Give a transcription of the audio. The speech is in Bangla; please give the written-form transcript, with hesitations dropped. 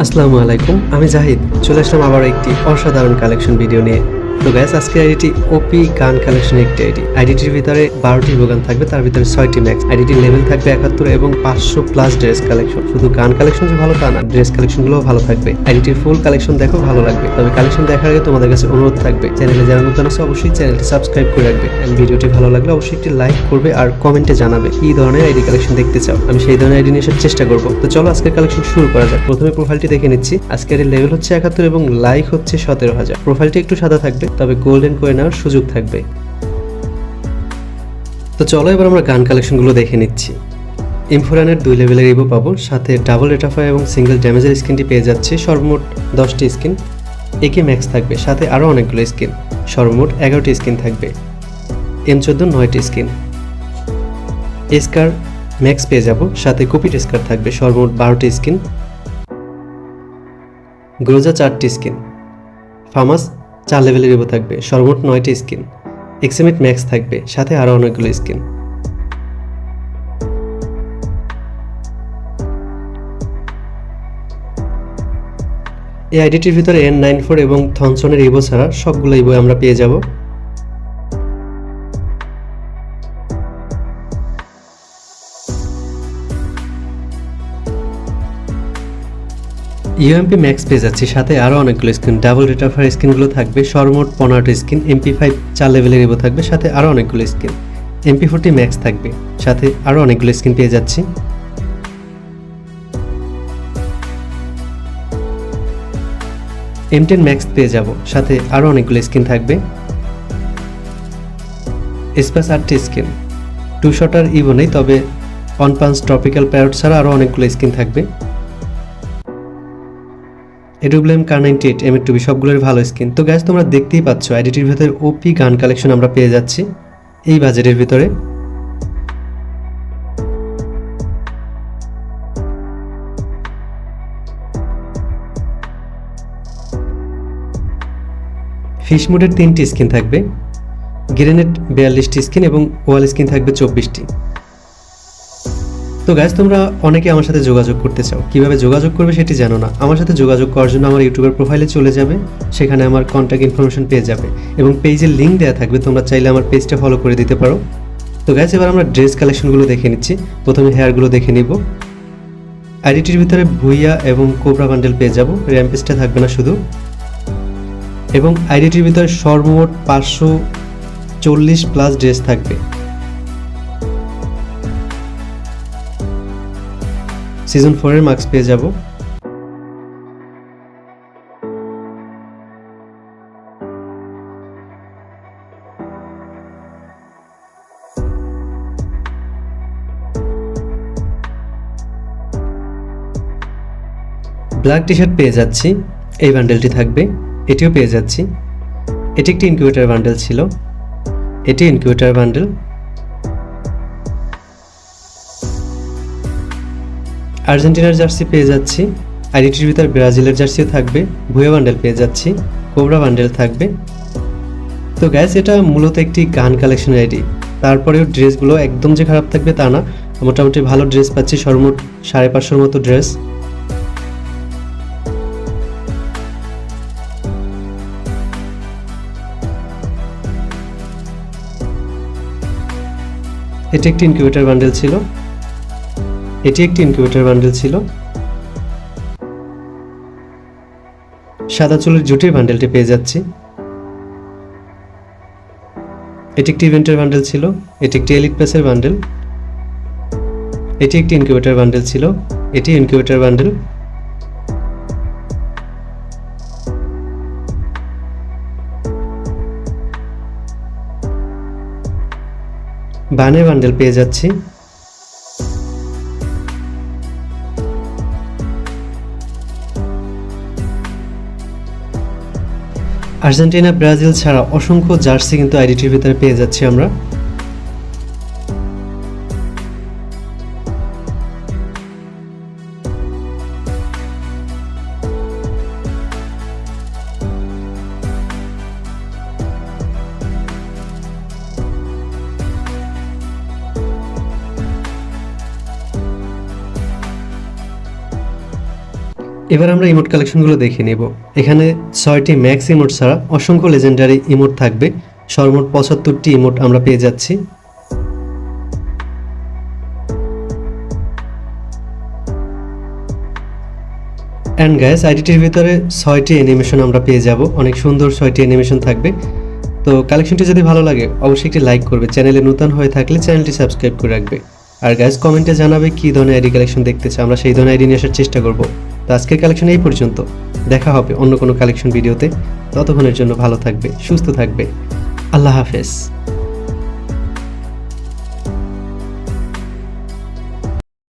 আসসালামু আলাইকুম, আমি জাহিদ চলে আসলাম আবার একটি অসাধারণ কালেকশন ভিডিও নিয়ে। তো গ্যাস আজকের আইডিটি ওপি গান কালেকশন একটি আইডিটির ভিতরে 12টি গান থাকবে, তার ভিতরে 6টি ম্যাক্স। আইডিটির লেভেল থাকবে 71 এবং 500 প্লাস ড্রেস কালেকশন। শুধু গান কালেকশন যে ভালো তা না, ড্রেস কালেকশন গুলোও ভালো থাকবে। আইডিটির ফুল কালেকশন দেখো, ভালো লাগবে। তবে কালেকশন দেখার আগে তোমাদের কাছে অনুরোধ থাকবে, চ্যানেলে যারা নতুন আছে অবশ্যই চ্যানেলটি সাবস্ক্রাইব করে রাখবে। এন্ড ভিডিওটি ভালো লাগলে অবশ্যই একটি লাইক করবে আর কমেন্টে জানাবে কি ধরনের আইডি কালেকশন দেখতে চাও। আমি সেই ধরনের আইডি নিয়ে আসার চেষ্টা করব। তো চলো আজকের কালেকশন শুরু করা যাক। প্রথমে প্রোফাইলটি দেখে নিচ্ছি। আজকের এর লেভেল হচ্ছে 71 এবং লাইক হচ্ছে 17,000। প্রোফাইলটি একটু সাদা থাকবে, তবে গোল্ডেন করে নেওয়ার সুযোগ থাকবে। তো চলো এবার আমরা গান কালেকশনগুলো দেখে নিচ্ছি। ইমফোরানের 2 লেভেলের ইভো পাবো, সাথে ডাবল রেটাফাই এবং সিঙ্গেল ড্যামেজের স্কিনটি পেয়ে যাচ্ছি। সর্বমোট 10টি স্কিন। একে ম্যাক্স থাকবে, সাথে আরও অনেকগুলো স্কিন। সর্বমোট 11টি স্কিন থাকবে। M14 9টি skin. এসকার ম্যাক্স পেয়ে যাব, সাথে কপিট এসকার থাকবে। সর্বমোট 12টি স্কিন। গ্রোজা 4টি স্কিন। ফামাস 4 লেভেলের ইভো থাকবে, সর্বমোট 9টি স্কিন। এক্সএমএট ম্যাক্স থাকবে, সাথে আরও অনেকগুলো স্কিন। এই আইডিটির ভিতরে N94 এবং থনসনের ইভো ছাড়া সবগুলো ইভো আমরা পেয়ে যাব। ইউএমপি ম্যাক্স পেয়ে যাচ্ছি, সাথে আরও অনেকগুলো স্কিন। ডাবল রেটাফার স্কিনগুলো থাকবে, সর্বমোট 15টি স্কিন। MP5 4 লেভেলের ইভো থাকবে, সাথে আরও অনেকগুলো স্কিন। MP40 ম্যাক্স থাকবে, সাথে আরও অনেকগুলো স্কিন পেয়ে যাচ্ছি। M10 ম্যাক্স পেয়ে যাব, সাথে আরও অনেকগুলো স্কিন থাকবে। স্পেস 8টি স্কিন। 2 শটার ইভো নেই, তবে অন পাঞ্চ ট্রপিক্যাল প্যারট ছাড়া আরও অনেকগুলো স্কিন থাকবে। এডুব্লেম Kar98 M2B সবগুলোর ভালো স্কিন। তো গ্যাস তোমরা দেখতেই পাচ্ছ আইডিটির ভিতরে ওপি গান কালেকশন আমরা পেয়ে যাচ্ছি এই বাজেটের ভিতরে। ফিশ মুডের 3টি স্কিন থাকবে। গ্রেনেড 42টি স্কিন এবং ওয়াল স্কিন থাকবে 24টি। তো গাইস তোমরা অনেকে আমার সাথে যোগাযোগ করতে চাও, কিভাবে যোগাযোগ করবে সেটি জানো না। আমার সাথে যোগাযোগ করার জন্য আমার ইউটিউবের প্রোফাইলে চলে যাবে, সেখানে আমার কন্ট্যাক্ট ইনফরমেশন পেয়ে যাবে এবং পেজের লিঙ্ক দেওয়া থাকবে, তোমরা চাইলে আমার পেজটা ফলো করে দিতে পারো। তো গাইস এবার আমরা ড্রেস কালেকশনগুলো দেখে নিচ্ছি। প্রথমে হেয়ারগুলো দেখে নিব। আইডিটির ভিতরে ভুইয়া এবং কোবরা বান্ডেল পেয়ে যাব, র্যাম্পেজটা থাকবে না শুধু। এবং আইডিটির ভিতরে সর্বমোট 540 প্লাস ড্রেস থাকবে। সিজন 4 এর মার্কস পেয়ে যাব। ব্ল্যাক টি শার্ট পেয়ে যাচ্ছি, এই বান্ডেলটি থাকবে। এটিও পেয়ে যাচ্ছি। এটি একটি ইনকিউবেটর বান্ডেল ছিল, এটি ইনকিউবেটর বান্ডেল। আর্জেন্টিনার জার্সি পেয়ে যাচ্ছি। আইডিটির ভিতর ব্রাজিলের জার্সিও থাকবে। ভুয়া বান্ডেল পেয়ে যাচ্ছি, কোবরা বান্ডেল থাকবে। তো গ্যাস এটা মূলত একটি গান কালেকশন আইডি, তারপরেও ড্রেসগুলো একদম যে খারাপ থাকবে তা না, মোটামুটি ভালো ড্রেস পাচ্ছি। সর্বমোট 550 মতো ড্রেস। এটি একটি ইনকিউবেটর বান্ডেল ছিল, এটি একটি ইনকিউবেটর বান্ডেল ছিল। সাদা চুলের জুটির বান্ডেলটি পেয়ে যাচ্ছি। এটি একটি ইভেন্টের বান্ডেল ছিল, এটি একটি এলিট প্যাসের বান্ডেল। এটি একটি ইনকিউবেটর বান্ডেল ছিল, এটি ইনকিউবেটর বান্ডেল। বানের বান্ডেল পেয়ে যাচ্ছি। আর্জেন্টিনা ব্রাজিল ছাড়া অসংখ্য জার্সি কিন্তু আইডিটির ভিতরে পেয়ে যাচ্ছি আমরা। এবার আমরা ইমোট কালেকশনগুলো দেখে নেব। এখানে 6টি ম্যাক্স ইমোট ছাড়া অসংখ্য লেজেন্ডারি ইমোট থাকবে। সর্বমোট 75টি ইমোট আমরা পেয়ে যাচ্ছি। অ্যান্ড গাইস, আইডিটির ভিতরে 6টি অ্যানিমেশন আমরা পেয়ে যাব। অনেক সুন্দর 6টি অ্যানিমেশন থাকবে। তো কালেকশনটি যদি ভালো লাগে অবশ্যই একটি লাইক করবে, চ্যানেলে নতুন হয়ে থাকলে চ্যানেলটি সাবস্ক্রাইব করে রাখবে। আর গাইস, কমেন্টে জানাবে কী ধরনের আইডি কালেকশন দেখতে চাই, আমরা সেই ধরনের আইডি নিয়ে আসার চেষ্টা করব। তো আজকের কালেকশন এই পর্যন্ত, দেখা হবে অন্য কোনো কালেকশন ভিডিওতে। ততক্ষণের জন্য ভালো থাকবে, সুস্থ থাকবে। আল্লাহ হাফেজ।